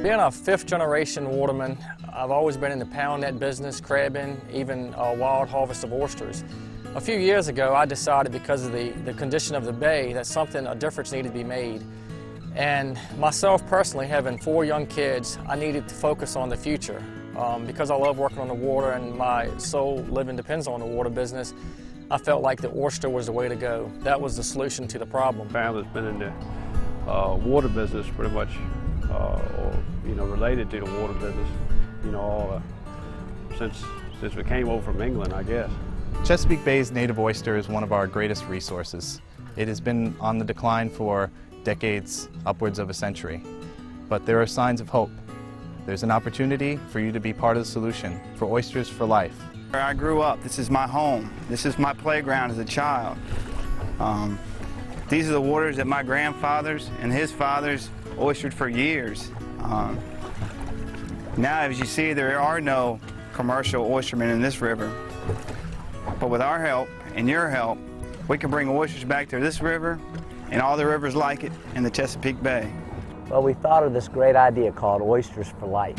Being a fifth-generation waterman, I've always been in the pound net business, crabbing, even wild harvest of oysters. A few years ago, I decided because of the condition of the bay that a difference needed to be made. And myself personally, having 4 young kids, I needed to focus on the future. Because I love working on the water and my sole living depends on the water business, I felt like the oyster was the way to go. That was the solution to the problem. Family's been in the water business pretty much, related to the water business, since we came over from England, I guess. Chesapeake Bay's native oyster is one of our greatest resources. It has been on the decline for decades, upwards of a century. But there are signs of hope. There's an opportunity for you to be part of the solution for Oysters for Life. Where I grew up, this is my home. This is my playground as a child. These are the waters that my grandfathers and his fathers oystered for years. Now, as you see, there are no commercial oystermen in this river. But with our help and your help, we can bring oysters back to this river and all the rivers like it in the Chesapeake Bay. Well, we thought of this great idea called Oysters for Life.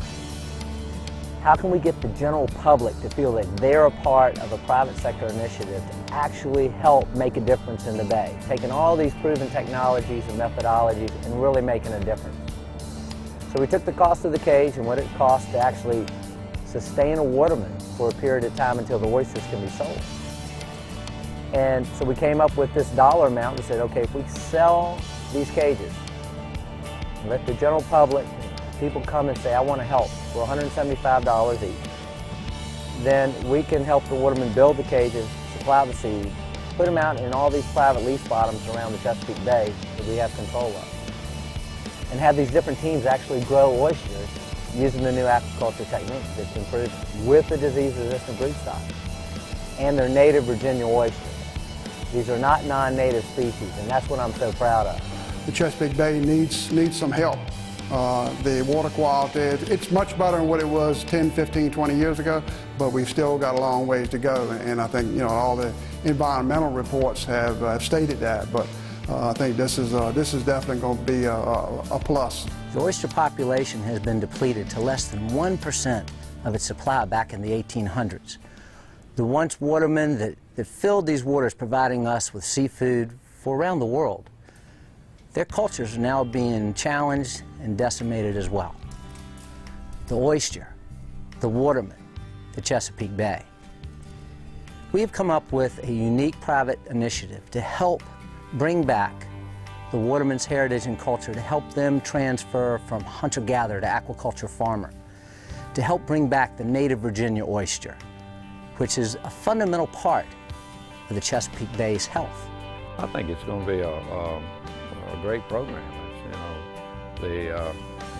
How can we get the general public to feel that they're a part of a private sector initiative to actually help make a difference in the bay? Taking all these proven technologies and methodologies and really making a difference. So we took the cost of the cage and what it costs to actually sustain a waterman for a period of time until the oysters can be sold. And so we came up with this dollar amount and said, okay, if we sell these cages, let the general public, people come and say, I want to help for $175 each, then we can help the watermen build the cages, supply the seed, put them out in all these private lease bottoms around the Chesapeake Bay that we have control of, and have these different teams actually grow oysters using the new aquaculture technique that's improved with the disease-resistant broodstock and their native Virginia oysters. These are not non-native species, and that's what I'm so proud of. The Chesapeake Bay needs some help. The water quality, it's much better than what it was 10, 15, 20 years ago, but we've still got a long ways to go. And I think all the environmental reports have stated that. But I think this is definitely going to be a plus. The oyster population has been depleted to less than 1% of its supply back in the 1800s. The once watermen that filled these waters, providing us with seafood for around the world, their cultures are now being challenged and decimated as well. The oyster, the waterman, the Chesapeake Bay. We have come up with a unique private initiative to help bring back the waterman's heritage and culture, to help them transfer from hunter-gatherer to aquaculture farmer, to help bring back the native Virginia oyster, which is a fundamental part of the Chesapeake Bay's health. I think it's going to be a great program.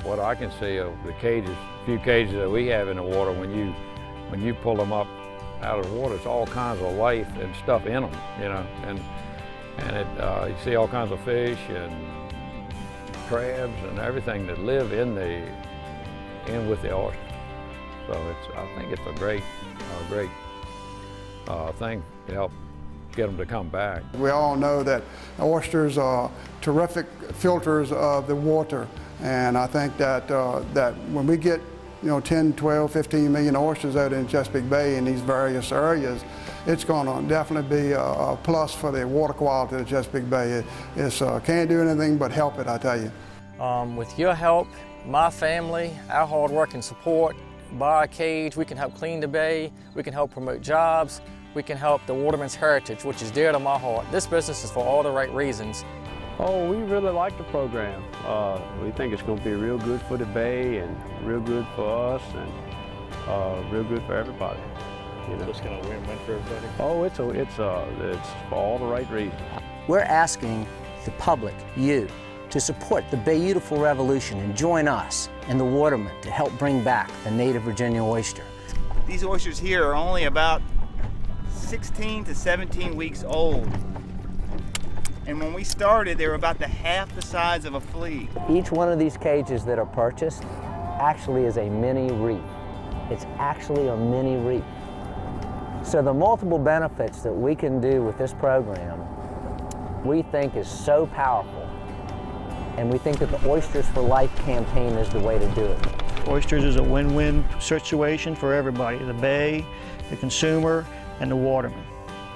What I can see of the cages, few cages that we have in the water, when you pull them up out of the water, it's all kinds of life and stuff in them, and you see all kinds of fish and crabs and everything that live in with the oyster. So I think it's a great thing to help get them to come back. We all know that oysters are terrific filters of the water, and I think that when we get 10, 12, 15 million oysters out in Chesapeake Bay in these various areas, it's going to definitely be a plus for the water quality of the Chesapeake Bay. It can't do anything but help it, I tell you. With your help, my family, our hard work and support, by our cage, we can help clean the bay, we can help promote jobs, we can help the waterman's heritage, which is dear to my heart. This business is for all the right reasons. Oh, we really like the program. We think it's going to be real good for the bay and real good for us and real good for everybody. So it's going to win-win for everybody? Oh, it's for all the right reasons. We're asking the public, you, to support the Bayoutiful Revolution and join us and the watermen to help bring back the native Virginia oyster. These oysters here are only about 16 to 17 weeks old. And when we started, they were about half the size of a flea. Each one of these cages that are purchased actually is a mini reef. It's actually a mini reef. So the multiple benefits that we can do with this program, we think is so powerful And we think that the Oysters for Life campaign is the way to do it. Oysters is a win-win situation for everybody, the bay, the consumer, and the waterman.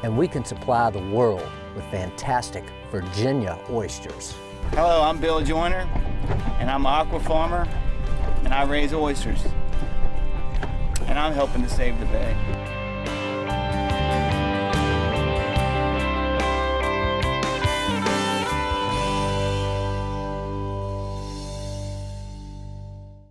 And we can supply the world with fantastic Virginia oysters. Hello, I'm Bill Joyner, and I'm an aqua farmer, and I raise oysters. And I'm helping to save the bay.